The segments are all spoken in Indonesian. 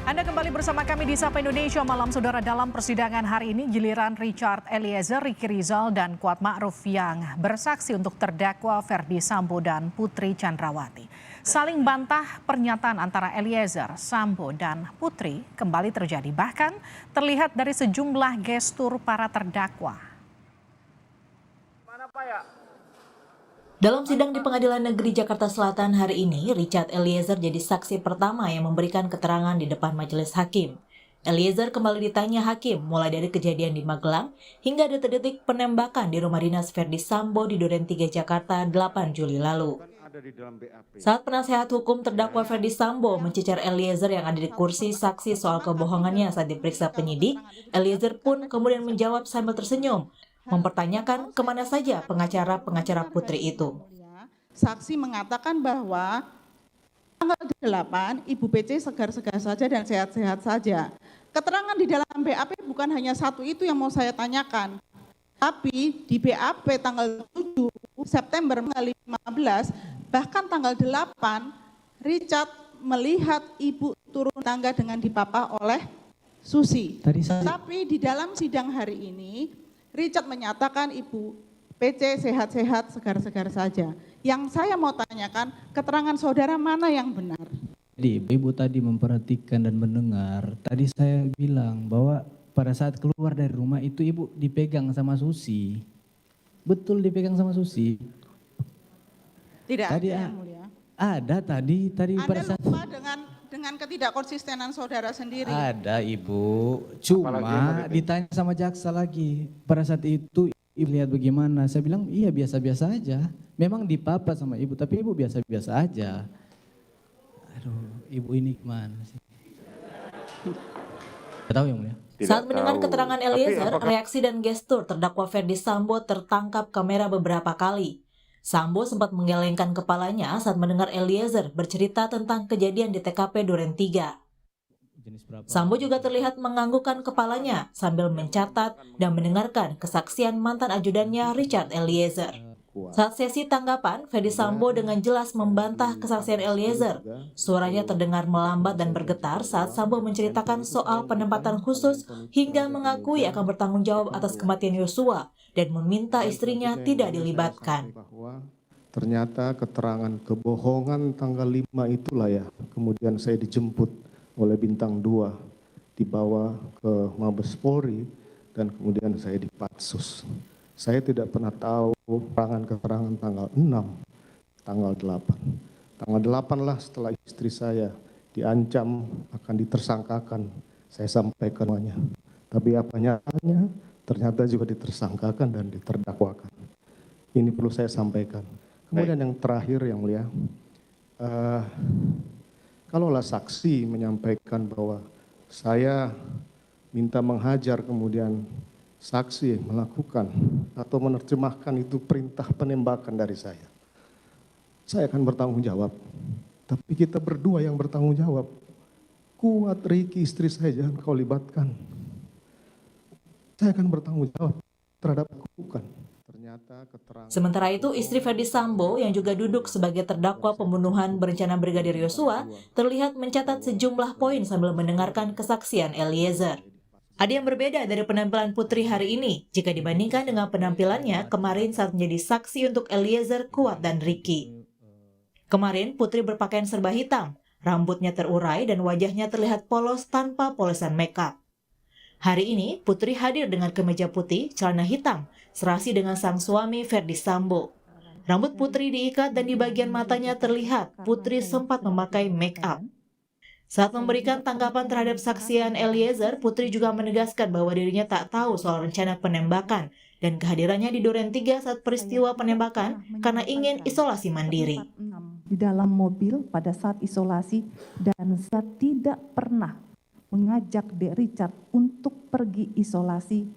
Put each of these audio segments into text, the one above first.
Anda kembali bersama kami di Sapa Indonesia Malam, Saudara. Dalam persidangan hari ini, giliran Richard Eliezer, Ricky Rizal, dan Kuat Ma'ruf yang bersaksi untuk terdakwa Ferdi Sambo dan Putri Chandrawati. Saling bantah pernyataan antara Eliezer, Sambo, dan Putri kembali terjadi. Bahkan terlihat dari sejumlah gestur para terdakwa. Dalam sidang di Pengadilan Negeri Jakarta Selatan hari ini, Richard Eliezer jadi saksi pertama yang memberikan keterangan di depan majelis hakim. Eliezer kembali ditanya hakim mulai dari kejadian di Magelang hingga detik-detik penembakan di rumah dinas Ferdi Sambo di Duren 3 Jakarta 8 Juli lalu. Saat penasehat hukum terdakwa Ferdi Sambo mencecar Eliezer yang ada di kursi saksi soal kebohongannya saat diperiksa penyidik, Eliezer pun kemudian menjawab sambil tersenyum, mempertanyakan kemana saja pengacara-pengacara Putri itu. Saksi mengatakan bahwa tanggal 8 Ibu PC segar-segar saja dan sehat-sehat saja. Keterangan di dalam BAP bukan hanya satu itu yang mau saya tanyakan. Tapi di BAP tanggal 7 September 15, bahkan tanggal 8, Richard melihat Ibu turun tangga dengan dipapah oleh Susi. Tapi di dalam sidang hari ini, Richard menyatakan Ibu PC sehat-sehat, segar-segar saja. Yang saya mau tanyakan, keterangan saudara mana yang benar? Jadi Ibu tadi memperhatikan dan mendengar, tadi saya bilang bahwa pada saat keluar dari rumah itu Ibu dipegang sama Susi. Betul dipegang sama Susi. Tidak tadi ada yang mulia. Ada tadi Anda pada saat lupa dengan ketidakkonsistenan saudara sendiri. ada Ibu, cuma ditanya sama jaksa lagi. Pada saat itu Ibu lihat bagaimana? Saya bilang iya biasa-biasa aja. Memang dipapa sama Ibu, tapi Ibu biasa-biasa aja. Aduh, Ibu ini gimana sih? Tidak tahu yang mulia. Saat mendengar keterangan Eliezer, reaksi dan gestur terdakwa Ferdi Sambo tertangkap kamera beberapa kali. Sambo sempat menggelengkan kepalanya saat mendengar Eliezer bercerita tentang kejadian di TKP Duren 3. Sambo juga terlihat menganggukkan kepalanya sambil mencatat dan mendengarkan kesaksian mantan ajudannya Richard Eliezer. Saat sesi tanggapan, Ferdi Sambo dengan jelas membantah kesaksian Eliezer. Suaranya terdengar melambat dan bergetar saat Sambo menceritakan soal penempatan khusus hingga mengakui akan bertanggung jawab atas kematian Yosua dan meminta istrinya tidak dilibatkan. Ternyata keterangan kebohongan tanggal 5 itulah ya, kemudian saya dijemput oleh Bintang 2, dibawa ke Mabes Polri, dan kemudian saya dipatsus. Saya tidak pernah tahu keterangan tanggal 6, tanggal 8. Tanggal 8 lah setelah istri saya diancam akan ditersangkakan, saya sampaikan semuanya. Tapi apa nyatanya, ternyata juga ditersangkakan dan diterdakwakan. Ini perlu saya sampaikan. Kemudian yang terakhir yang mulia, kalaulah saksi menyampaikan bahwa saya minta menghajar kemudian saksi melakukan atau menerjemahkan itu perintah penembakan dari saya akan bertanggung jawab. Tapi kita berdua yang bertanggung jawab. Kuat, Ricky, istri saya jangan kau libatkan. Saya akan bertanggung jawab terhadap bukan. Sementara itu, istri Ferdi Sambo yang juga duduk sebagai terdakwa pembunuhan berencana Brigadir Yosua terlihat mencatat sejumlah poin sambil mendengarkan kesaksian Eliezer. Ada yang berbeda dari penampilan Putri hari ini jika dibandingkan dengan penampilannya kemarin saat menjadi saksi untuk Eliezer, Kuat, dan Ricky. Kemarin Putri berpakaian serba hitam, rambutnya terurai dan wajahnya terlihat polos tanpa polesan makeup. Hari ini Putri hadir dengan kemeja putih, celana hitam, serasi dengan sang suami Ferdi Sambo. Rambut Putri diikat dan di bagian matanya terlihat Putri sempat memakai make-up. Saat memberikan tanggapan terhadap saksian Eliezer, Putri juga menegaskan bahwa dirinya tak tahu soal rencana penembakan dan kehadirannya di Duren 3 saat peristiwa penembakan karena ingin isolasi mandiri. Di dalam mobil pada saat isolasi dan saya tidak pernah mengajak Dek Richard untuk pergi isolasi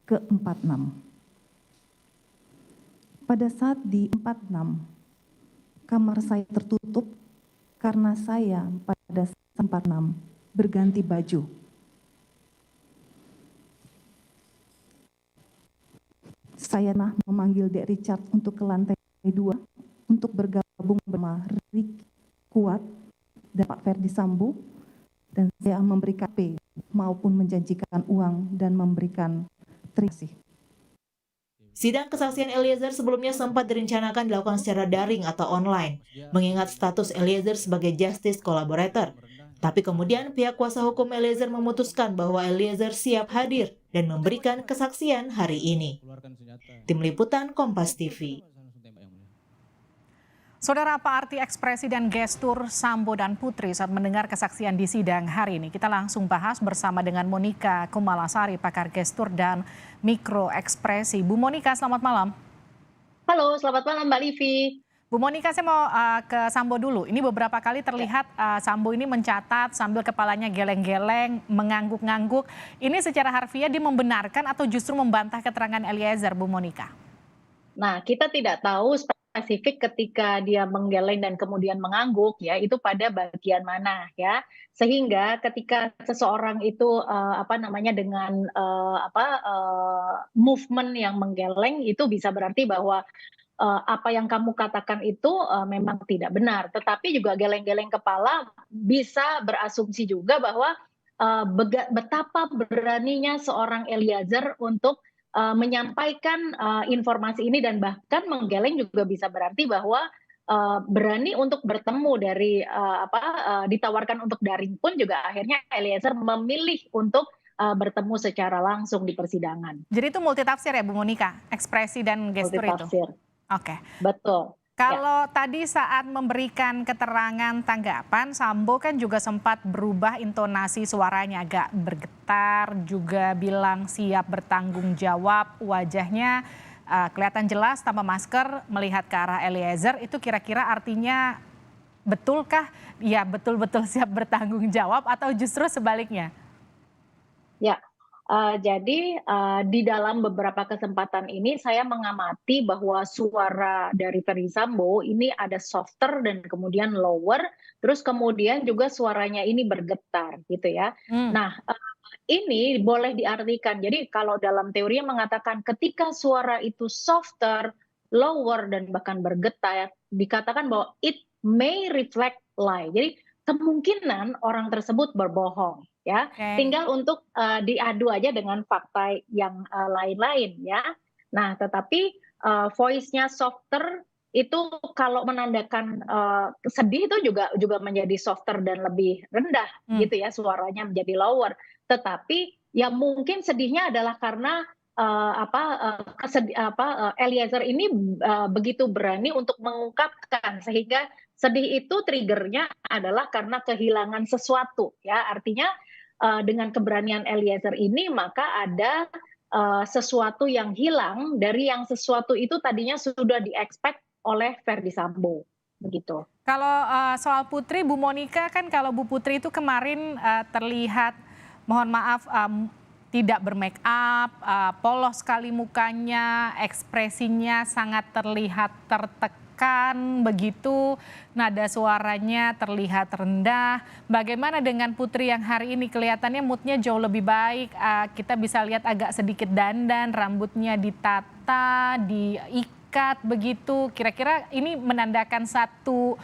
ke 46. Pada saat di 46, kamar saya tertutup karena saya pada 46 berganti baju. Saya memanggil Dek Richard untuk ke lantai 2 untuk bergabung bersama Ricky, Kuat, dan Pak Ferdi Sambo dan saya memberikan P maupun menjanjikan uang dan memberikan terima kasih. Sidang kesaksian Eliezer sebelumnya sempat direncanakan dilakukan secara daring atau online, mengingat status Eliezer sebagai justice collaborator. Tapi kemudian pihak kuasa hukum Eliezer memutuskan bahwa Eliezer siap hadir dan memberikan kesaksian hari ini. Tim Liputan Kompas TV. Saudara, apa arti ekspresi dan gestur Sambo dan Putri saat mendengar kesaksian di sidang hari ini? Kita langsung bahas bersama dengan Monika Kumalasari, pakar gestur dan mikroekspresi. Bu Monika, selamat malam. Halo, selamat malam Mbak Livi. Bu Monika, saya mau ke Sambo dulu. Ini beberapa kali terlihat Sambo ini mencatat sambil kepalanya geleng-geleng, mengangguk-ngangguk. Ini secara harfiah dia membenarkan atau justru membantah keterangan Eliezer, Bu Monika? Nah, kita tidak tahu spesifik ketika dia menggeleng dan kemudian mengangguk ya, itu pada bagian mana ya, sehingga ketika seseorang itu dengan movement yang menggeleng itu bisa berarti bahwa apa yang kamu katakan itu memang tidak benar. Tetapi juga geleng-geleng kepala bisa berasumsi juga bahwa betapa beraninya seorang Eliezer untuk menyampaikan informasi ini, dan bahkan menggeleng juga bisa berarti bahwa berani untuk bertemu dari ditawarkan untuk daring pun juga akhirnya Eliezer memilih untuk bertemu secara langsung di persidangan. Jadi itu multitafsir ya Bu Monika, ekspresi dan gestur multitafsir. Itu? Oke. Betul. Kalau tadi saat memberikan keterangan tanggapan, Sambo kan juga sempat berubah intonasi suaranya, agak bergetar, juga bilang siap bertanggung jawab, wajahnya kelihatan jelas tanpa masker melihat ke arah Eliezer. Itu kira-kira artinya betulkah ya betul-betul siap bertanggung jawab atau justru sebaliknya? Ya. Jadi di dalam beberapa kesempatan ini saya mengamati bahwa suara dari Ferdy Sambo ini ada softer dan kemudian lower, terus kemudian juga suaranya ini bergetar gitu ya. Nah, ini boleh diartikan, jadi kalau dalam teorinya mengatakan ketika suara itu softer, lower dan bahkan bergetar, dikatakan bahwa it may reflect lie. Jadi kemungkinan orang tersebut berbohong. Ya, tinggal untuk diadu aja dengan fakta yang lain-lain ya. Nah, tetapi voice-nya softer itu kalau menandakan sedih itu juga menjadi softer dan lebih rendah gitu ya, suaranya menjadi lower. Tetapi ya mungkin sedihnya adalah karena Eliezer ini begitu berani untuk mengungkapkan, sehingga sedih itu triggernya adalah karena kehilangan sesuatu ya. Artinya dengan keberanian Eliezer ini maka ada sesuatu yang hilang dari yang sesuatu itu tadinya sudah di-expect oleh Ferdy Sambo begitu. Kalau soal Putri, Bu Monika, kan kalau Bu Putri itu kemarin terlihat, mohon maaf, tidak bermake up, polos sekali mukanya, ekspresinya sangat terlihat tertekan begitu, nada suaranya terlihat rendah. Bagaimana dengan Putri yang hari ini kelihatannya moodnya jauh lebih baik, kita bisa lihat agak sedikit dandan, rambutnya ditata, diikat begitu. Kira-kira ini menandakan satu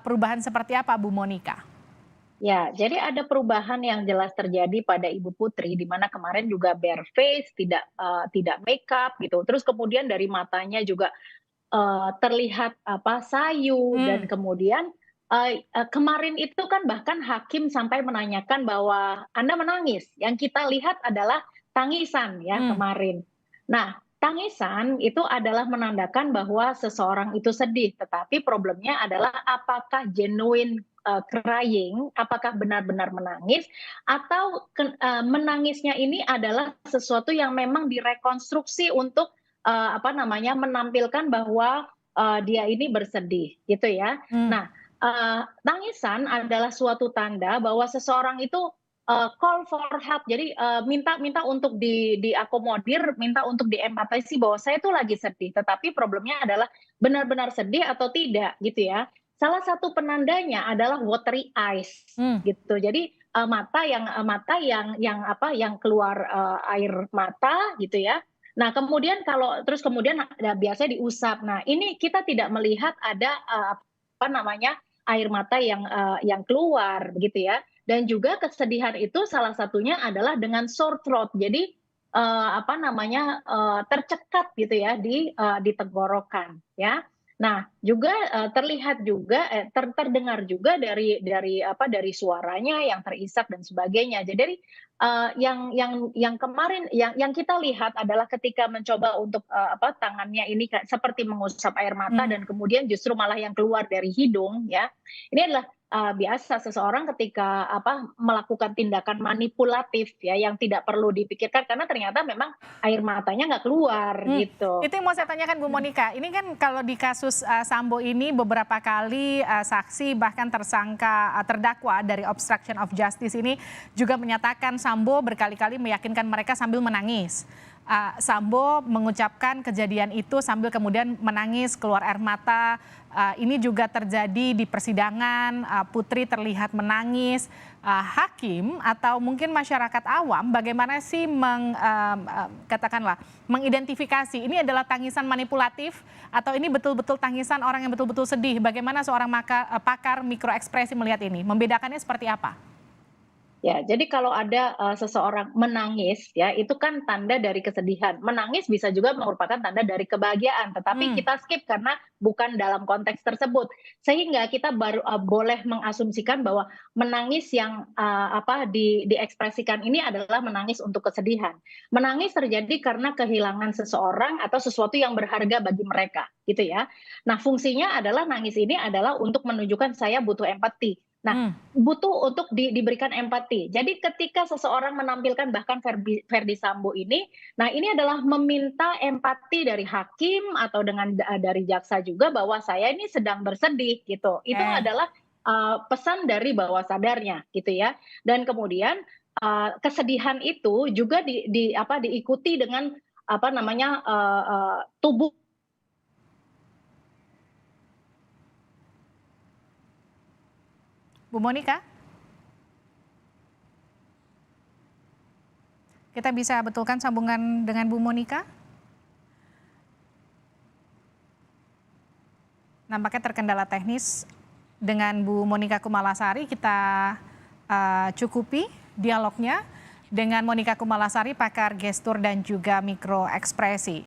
perubahan seperti apa, Bu Monika? Ya, jadi ada perubahan yang jelas terjadi pada Ibu Putri, di mana kemarin juga bare face, tidak makeup gitu. Terus kemudian dari matanya juga terlihat sayu, dan kemudian kemarin itu kan bahkan hakim sampai menanyakan bahwa Anda menangis. Yang kita lihat adalah tangisan ya kemarin. Nah, tangisan itu adalah menandakan bahwa seseorang itu sedih, tetapi problemnya adalah apakah genuine crying, apakah benar-benar menangis, atau menangisnya ini adalah sesuatu yang memang direkonstruksi untuk menampilkan bahwa dia ini bersedih gitu ya. Nah, tangisan adalah suatu tanda bahwa seseorang itu call for help, jadi minta untuk diakomodir, minta untuk diempatisi bahwa saya itu lagi sedih, tetapi problemnya adalah benar-benar sedih atau tidak gitu ya. Salah satu penandanya adalah watery eyes gitu. Jadi mata yang keluar air mata gitu ya. Nah, kemudian kemudian biasanya diusap. Nah, ini kita tidak melihat ada air mata yang keluar begitu ya. Dan juga kesedihan itu salah satunya adalah dengan sore throat. Jadi tercekat gitu ya di tenggorokan ya. Nah, juga terlihat juga terdengar juga dari suaranya yang terisak dan sebagainya. Jadi yang kemarin yang kita lihat adalah ketika mencoba untuk tangannya ini seperti mengusap air mata dan kemudian justru malah yang keluar dari hidung ya. Ini adalah biasa seseorang ketika melakukan tindakan manipulatif ya yang tidak perlu dipikirkan karena ternyata memang air matanya nggak keluar gitu. Itu yang mau saya tanyakan Bu Monika. Ini kan kalau di kasus Sambo ini beberapa kali saksi bahkan tersangka terdakwa dari obstruction of justice ini juga menyatakan Sambo berkali-kali meyakinkan mereka sambil menangis. Sambo mengucapkan kejadian itu sambil kemudian menangis, keluar air mata. Ini juga terjadi di persidangan, Putri terlihat menangis. Hakim atau mungkin masyarakat awam bagaimana sih katakanlah mengidentifikasi ini adalah tangisan manipulatif atau ini betul-betul tangisan orang yang betul-betul sedih? Bagaimana seorang pakar mikroekspresi melihat ini? Membedakannya seperti apa? Ya, jadi kalau ada seseorang menangis, ya itu kan tanda dari kesedihan. Menangis bisa juga merupakan tanda dari kebahagiaan, tetapi kita skip karena bukan dalam konteks tersebut. Sehingga kita baru boleh mengasumsikan bahwa menangis yang diekspresikan ini adalah menangis untuk kesedihan. Menangis terjadi karena kehilangan seseorang atau sesuatu yang berharga bagi mereka, gitu ya. Nah, fungsinya adalah nangis ini adalah untuk menunjukkan saya butuh empati. Nah, butuh untuk diberikan empati. Jadi ketika seseorang menampilkan bahkan Ferdy Sambo ini, nah ini adalah meminta empati dari hakim atau dari jaksa juga bahwa saya ini sedang bersedih gitu. Itu adalah pesan dari bawah sadarnya gitu ya. Dan kemudian kesedihan itu juga diikuti dengan tubuh. Bu Monika? Kita bisa betulkan sambungan dengan Bu Monika? Nampaknya terkendala teknis dengan Bu Monika Kumalasari. Kita cukupi dialognya dengan Monika Kumalasari, pakar gestur dan juga mikroekspresi.